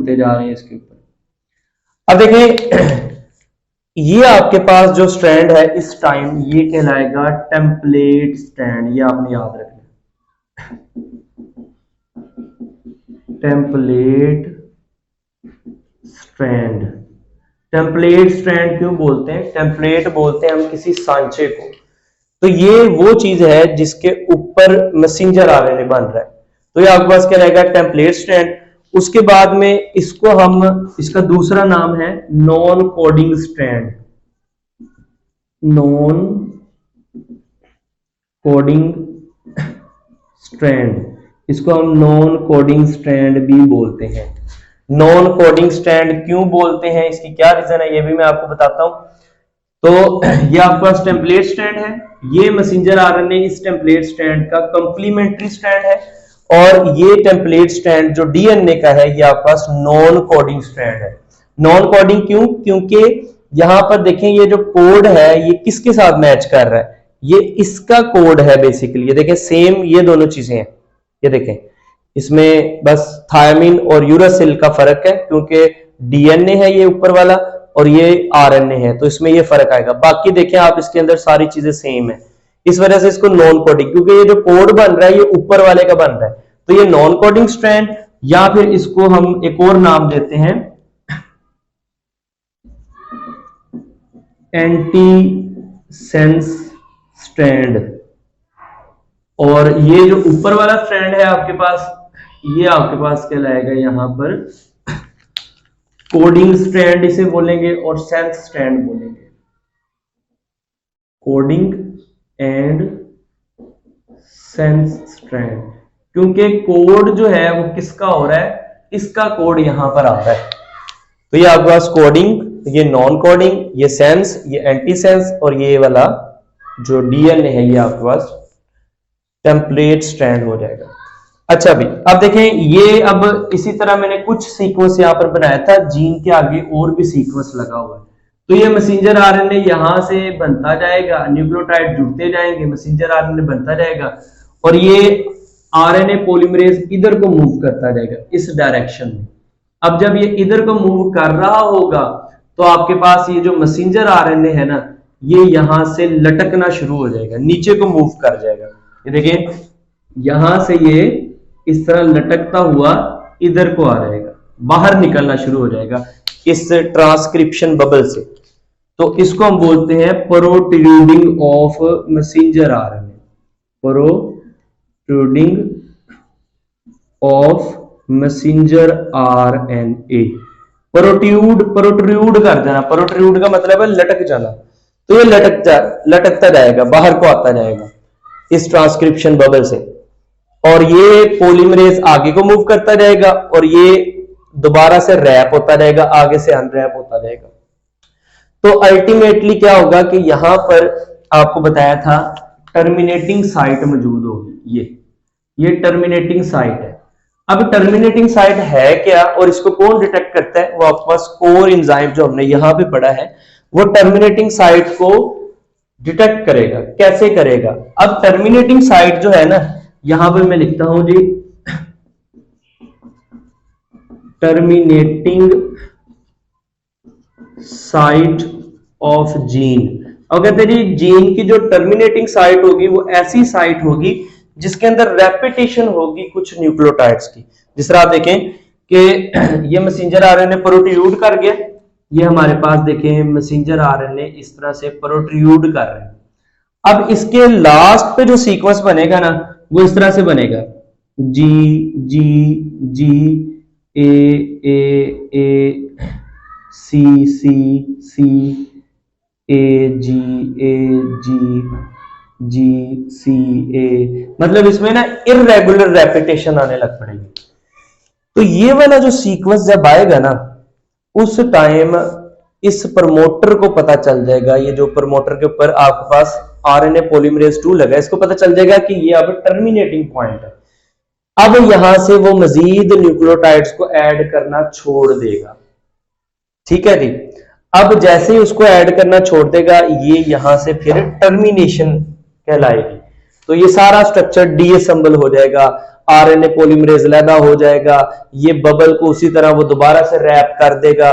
जुड़ते जा रहे हैं इसके ऊपर। अब देखें ये आपके पास जो स्ट्रैंड है इस टाइम ये कहलाएगा टेम्पलेट स्ट्रैंड, ये आपने याद रखना। टेम्पलेट स्ट्रैंड, टेम्पलेट स्ट्रैंड क्यों बोलते हैं? टेम्पलेट बोलते हैं हम किसी सांचे को। तो ये वो चीज है जिसके ऊपर मैसेंजर आरएनए बन रहा है, तो ये आपके पास क्या रहेगा? Template strand. उसके बाद में इसको हम, इसका दूसरा नाम है non coding strand. Non coding strand, इसको हम नॉन कोडिंग स्ट्रैंड भी बोलते हैं। नॉन कोडिंग स्ट्रैंड क्यों बोलते हैं, इसकी क्या रीजन है, ये भी मैं आपको बताता हूं। तो ये आपके पास टेम्पलेट स्ट्रैंड है, ये मैसेंजर आरएनए इस टेम्पलेट स्ट्रैंड का कंप्लीमेंट्री स्ट्रैंड है, और ये टेम्पलेट स्ट्रैंड जो डीएनए का है ये आपके पास नॉन कोडिंग स्ट्रैंड है। नॉन कोडिंग क्यों? क्योंकि यहां पर देखें ये जो कोड है ये किसके साथ मैच कर रहा है? ये इसका कोड है बेसिकली। ये देखें सेम ये दोनों चीजें हैं, ये देखें इसमें बस थायमिन और यूरासिल का फर्क है, क्योंकि डीएनए है ये ऊपर वाला और ये आरएनए है, तो इसमें ये फर्क आएगा। बाकी देखें आप इसके अंदर सारी चीजें सेम है, इस वजह से इसको नॉन कोडिंग, क्योंकि ये जो कोड बन रहा है ये ऊपर वाले का बन रहा है, तो ये नॉन कोडिंग स्ट्रैंड, या फिर इसको हम एक और नाम देते हैं एंटी सेंस स्ट्रैंड। और ये जो ऊपर वाला स्ट्रैंड है आपके पास, ये आपके पास कहलाएगा यहां पर कोडिंग स्ट्रैंड इसे बोलेंगे, और सेंस स्ट्रैंड बोलेंगे। कोडिंग एंड सेंस स्ट्रैंड, क्योंकि कोड जो है वो किसका हो रहा है? इसका कोड यहां पर आ रहा है। तो ये आपके पास कोडिंग, ये नॉन कोडिंग, ये सेंस, ये एंटी सेंस, और ये वाला जो डीएनए है ये आपके पास टेम्पलेट स्ट्रैंड हो जाएगा। अच्छा भी अब देखें ये, अब इसी तरह मैंने कुछ सीक्वेंस यहां पर बनाया था, जीन के आगे और भी सीक्वेंस लगा हुआ है। तो ये मैसेंजर आरएनए यहां से बनता जाएगा, न्यूक्लियोटाइड जुड़ते जाएंगे, मैसेंजर आरएनए बनता जाएगा, और ये आरएनए पॉलीमरेज इधर को मूव करता जाएगा इस डायरेक्शन में। अब जब ये इधर को मूव कर रहा होगा तो आपके पास ये जो मैसेंजर आरएनए है ना, ये यहां से लटकना शुरू हो जाएगा, नीचे को मूव कर जाएगा। ये देखिए यहां से ये इस तरह लटकता हुआ इधर को आ जाएगा, बाहर निकलना शुरू हो जाएगा इस ट्रांसक्रिप्शन बबल से। तो इसको हम बोलते हैं protruding of messenger RNA, protruding of messenger RNA. Protrude कर जाना, प्रोट्रूड का मतलब है लटक जाना, तो ये लटकता जाएगा, बाहर को आता जाएगा इस ट्रांसक्रिप्शन बबल से, और ये पॉलीमरेज आगे को मूव करता जाएगा, और ये दोबारा से रैप होता जाएगा, आगे से अनरैप होता जाएगा। तो अल्टीमेटली क्या होगा कि यहां पर आपको बताया था टर्मिनेटिंग साइट मौजूद होगी, ये टर्मिनेटिंग साइट है। अब टर्मिनेटिंग साइट है क्या और इसको कौन डिटेक्ट करता है? वो आपके पास कोर एंजाइम जो हमने यहां पे पढ़ा है वो टर्मिनेटिंग साइट को डिटेक्ट करेगा। कैसे करेगा? अब टर्मिनेटिंग साइट जो है ना, यहां पर मैं लिखता हूं जी टर्मिनेटिंग साइट ऑफ जीन। अगर तेरी जीन की जो टर्मिनेटिंग साइट होगी वो ऐसी साइट होगी जिसके अंदर रेपिटेशन होगी कुछ न्यूक्लियोटाइड्स की। जिस तरह आप देखें कि ये मैसेंजर आरएनए प्रोट्रूड कर गया, ये हमारे पास देखें मैसेंजर आरएनए इस तरह से प्रोट्रूड कर रहे हैं। अब इसके लास्ट पे जो सीक्वेंस बनेगा ना वो इस तरह से बनेगा, जी जी जी ए सी सी सी ए जी जी सी ए, मतलब इसमें ना इररेगुलर रेपिटेशन आने लग पड़ेगी। तो ये वाला जो सीक्वेंस जब आएगा ना उस टाइम इस प्रमोटर को पता चल जाएगा, ये जो प्रमोटर के ऊपर आपके पास आरएनए पॉलीमरेज 2 लगा है, इसको पता चल जाएगा कि ये अब टर्मिनेटिंग पॉइंट है। अब यहां से वो मजीद न्यूक्लियोटाइड्स को ऐड करना छोड़ देगा। ठीक है जी। अब जैसे ही उसको ऐड करना छोड़ देगा ये यहां से फिर टर्मिनेशन कहलाएगी। तो ये सारा स्ट्रक्चर डीअसेंबल हो जाएगा, आरएनए पॉलीमरेज लैदा हो जाएगा, ये बबल को उसी तरह वो दोबारा से रैप कर देगा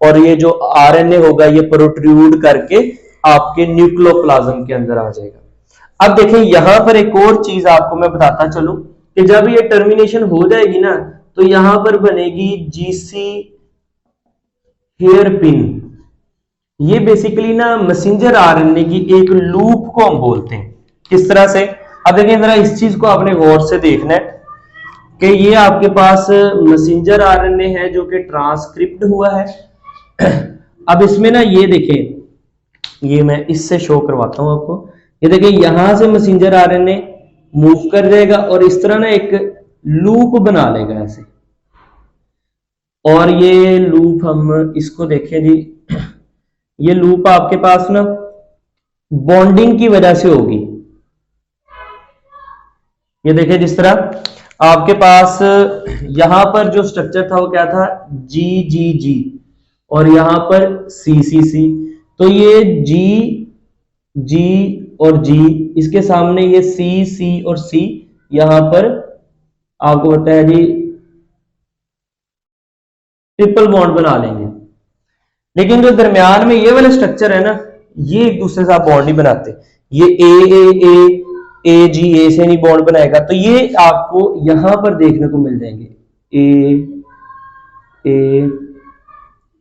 और ये जो आरएनए होगा ये प्रोट्रूड करके आपके न्यूक्लियोप्लाज्म के अंदर आ जाएगा। अब देखें यहां पर एक और चीज आपको मैं बताता चलूं कि जब ये टर्मिनेशन हो जाएगी ना तो यहां पर बनेगी जीसी हेयर पिन। ये बेसिकली ना मैसेंजर आरएनए की एक लूप को हम बोलते हैं। किस तरह से? अब देखें जरा इस चीज को आपने गौर से देखना है कि ये आपके पास मैसेंजर आरएनए है जो कि ट्रांसक्रिप्ट हुआ है। अब इसमें ना ये देखें, ये मैं इससे शो करवाता हूं आपको। ये देखें यहां से मैसेंजर आरएनए मूव कर जाएगा और इस तरह ना एक लूप बना लेगा ऐसे, और ये लूप हम इसको देखें जी, ये लूप आपके पास ना बॉन्डिंग की वजह से होगी। ये देखें जिस तरह आपके पास यहां पर जो स्ट्रक्चर था वो क्या था, जी जी जी, और यहां पर सी सी सी। तो ये जी जी और जी, इसके सामने ये सी सी और सी, यहां पर आपको बताया जी ट्रिपल बॉन्ड बना लेंगे। लेकिन जो दरमियान में ये वाला स्ट्रक्चर है ना, ये एक दूसरे से आप बॉन्ड नहीं बनाते। ये ए जी ए से नहीं बॉन्ड बनाएगा, तो ये आपको यहां पर देखने को मिल जाएंगे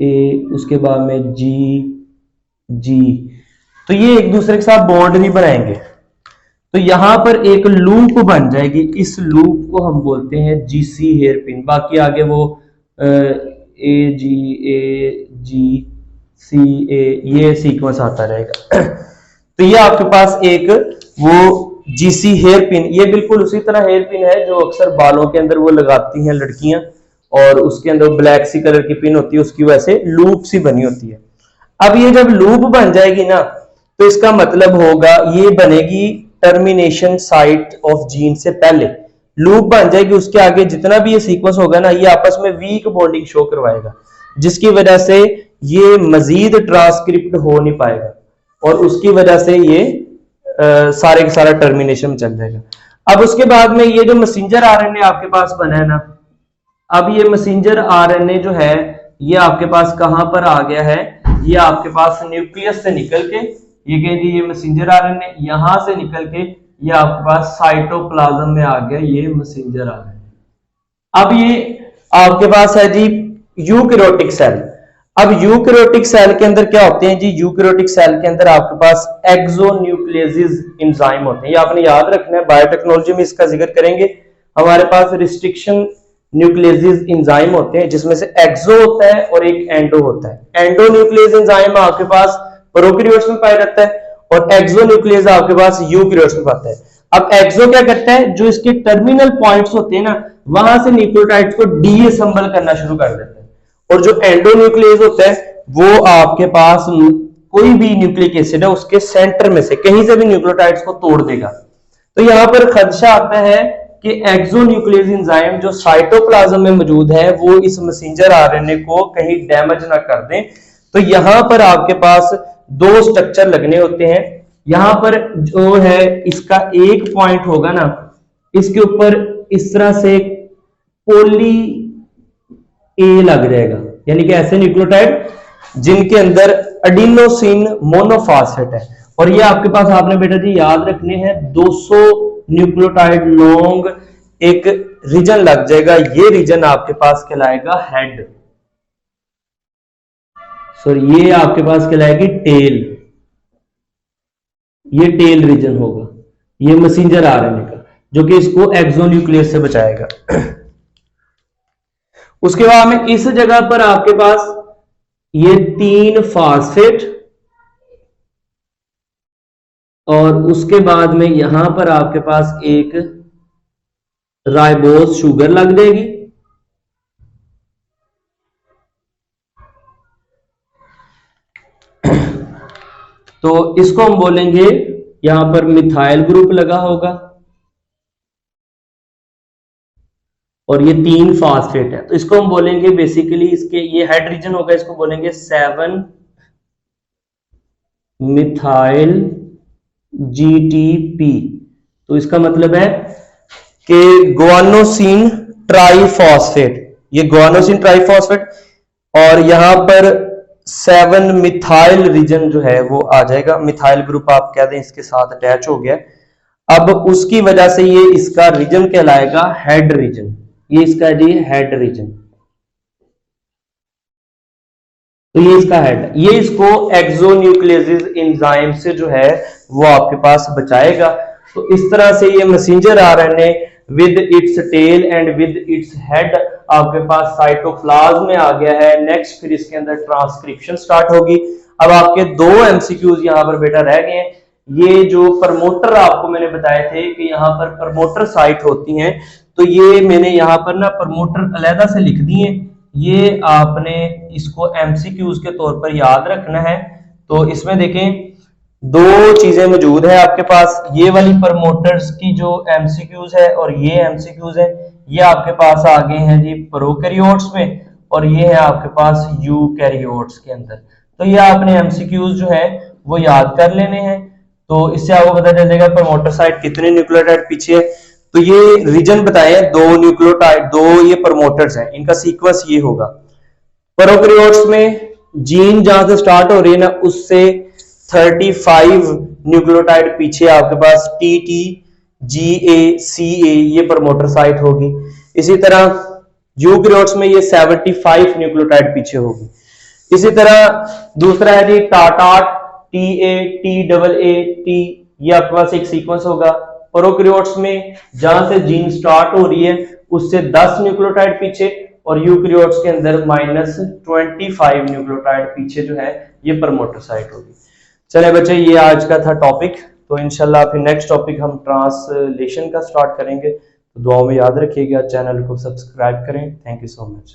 ए, उसके बाद में जी जी, तो ये एक दूसरे के साथ बॉन्ड नहीं बनाएंगे। तो यहां पर एक लूप बन जाएगी, इस लूप को हम बोलते हैं जीसी हेयर पिन। बाकी आगे वो ए जी सी ए, ये सीक्वेंस आता रहेगा। तो ये आपके पास एक वो जीसी हेयर पिन, ये बिल्कुल उसी तरह हेयर पिन है जो अक्सर बालों के अंदर वो लगाती हैं लड़कियां, और उसके अंदर ब्लैक सी कलर की पिन होती है, उसकी वजह से लूप सी बनी होती है। अब ये जब लूप बन जाएगी ना तो इसका मतलब होगा ये बनेगी टर्मिनेशन साइट ऑफ जीन से पहले लूप बन जाएगी। उसके आगे जितना भी ये सीक्वेंस होगा ना, ये आपस में वीक बॉन्डिंग शो करवाएगा, जिसकी वजह से ये मजीद ट्रांसक्रिप्ट हो नहीं पाएगा और उसकी वजह से ये सारे का सारा टर्मिनेशन में चल जाएगा। अब उसके बाद में ये जो मैसेंजर आरएनए आपके पास बना है ना, अब ये मैसेंजर आरएनए जो है ये आपके पास कहां पर आ गया है, ये आपके पास न्यूक्लियस से निकल के, ये कहें जी ये मैसेंजर आरएनए यहां से निकल के ये आपके पास साइटोप्लाज्म में आ गया, ये मैसेंजर आरएनए। अब ये आपके पास है जी यूकैरियोटिक सेल। अब यूकैरियोटिक सेल के अंदर क्या होते हैं जी, यूकैरियोटिक सेल के अंदर आपके पास एक्सोन्यूक्लियेजेस एंजाइम होते हैं। ये आपने याद रखना है, बायोटेक्नोलॉजी में इसका जिक्र करेंगे। हमारे पास रिस्ट्रिक्शन न्यूक्लियेजेस एंजाइम होते हैं, जिसमें से एक्सो होता है और एक एंडो होता है। एंडो न्यूक्लियेज एंजाइम आपके पास प्रोकैरियोट्स में पाया जाता है और एक्सो न्यूक्लियेज आपके पास यूकैरियोट्स में पाता है। अब एक्सो क्या करता है, जो इसके टर्मिनल पॉइंट्स होते हैं ना, वहां से न्यूक्लियोटाइड्स को डीअसेंबल करना शुरू कर देता है, और जो एंडोन्यूक्लियेज होता है वो आपके पास कोई भी न्यूक्लिक एसिड है उसके सेंटर में से कहीं से भी न्यूक्लियोटाइड्स को तोड़ देगा। तो यहां पर खदशा आता है कि एक्सोन्यूक्लियेज एंजाइम जो साइटोप्लाज्म में मौजूद है वो इस मैसेंजर आरएनए को कहीं डैमेज ना कर दें। तो यहां पर आपके पास दो स्ट्रक्चर लगने होते हैं। यहां पर जो है इसका एक पॉइंट होगा ना, इसके ऊपर इस तरह से पोली ए लग जाएगा, यानी कि ऐसे न्यूक्लियोटाइड जिनके अंदर एडिनोसिन मोनोफॉस्फेट है, और ये आपके पास आपने बेटा जी याद रखने हैं 200 न्यूक्लियोटाइड लॉन्ग एक रीजन लग जाएगा। ये रीजन आपके पास कहलाएगा हेड, सॉरी ये आपके पास कहलाएगी टेल, ये टेल रीजन होगा, ये मैसेंजर आरएनए का, जो कि इसको एक्सोन्यूक्लियस से बचाएगा। उसके बाद में इस जगह पर आपके पास ये 3 फास्फेट, और उसके बाद में यहां पर आपके पास एक राइबोज शुगर लग जाएगी। तो इसको हम बोलेंगे, यहां पर मिथाइल ग्रुप लगा होगा और ये 3 फास्फेट है, तो इसको हम बोलेंगे बेसिकली, इसके ये हेड रीजन होगा, इसको बोलेंगे 7 मिथाइल GTP। तो इसका मतलब है कि गुआनोसिन ट्राइफॉस्फेट, ये गुआनोसिन ट्राइफॉस्फेट, और यहां पर 7 मिथाइल रीजन जो है वो आ जाएगा, मिथाइल ग्रुप आप कह दें इसके साथ अटैच हो गया। अब उसकी वजह से ये इसका रीजन कहलाएगा हेड रीजन, ये इसका जी हेड रीजन, तो ये इसका हेड, ये इसको एक्सोन्यूक्लियस एंजाइम से जो है वो आपके पास बचाएगा। तो इस तरह से ये messenger RNA with its tail and with its head आपके पास साइटोप्लाज्म में आ गया है। नेक्स्ट फिर इसके अंदर ट्रांसक्रिप्शन स्टार्ट होगी। अब आपके 2 एमसीक्यूज यहां पर बेटा रह गए हैं। ये जो प्रमोटर आपको मैंने बताए थे कि यहाँ पर प्रमोटर साइट होती हैं, तो ये मैंने यहाँ पर ना प्रमोटर अलहदा से लिख दिए, ये आपने इसको एमसीक्यूज के तौर पर याद रखना है। तो इसमें देखें 2 चीजें मौजूद है आपके पास, ये वाली प्रमोटर्स की जो एमसीक्यूज है और ये एमसीक्यूज है, ये आपके पास आ गए हैं जी प्रोकैरियोट्स में, और ये है आपके पास यूकैरियोट्स के अंदर। तो ये आपने एमसीक्यूज जो है वो याद कर लेने हैं। तो इससे आपको पता चल जाएगा प्रमोटर साइट कितने न्यूक्लियोटाइड पीछे है। तो ये रीजन बताए 2 न्यूक्लियोटाइड, 2 ये प्रमोटर्स हैं, इनका सीक्वेंस ये होगा। प्रोकैरियोट्स में जीन जहां से स्टार्ट हो रही है ना, उससे 35 न्यूक्लियोटाइड पीछे आपके पास टी GA CA ये प्रमोटर साइट होगी। इसी तरह यूकैरियोट्स में ये 75 न्यूक्लियोटाइड पीछे होगी। इसी तरह दूसरा है जी टाटा TA TAAT, ये आपके पास एक सीक्वेंस होगा। प्रोकैरियोट्स में जहां से जीन स्टार्ट हो रही है उससे 10 न्यूक्लियोटाइड पीछे, और यूकैरियोट्स के अंदर -25 न्यूक्लियोटाइड पीछे जो है ये प्रमोटर साइट होगी। चले बच्चे, ये आज का था टॉपिक। तो इंशाल्लाह फिर नेक्स्ट टॉपिक हम ट्रांसलेशन का स्टार्ट करेंगे। तो दुआओं में याद रखिएगा, चैनल को सब्सक्राइब करें। Thank you so much.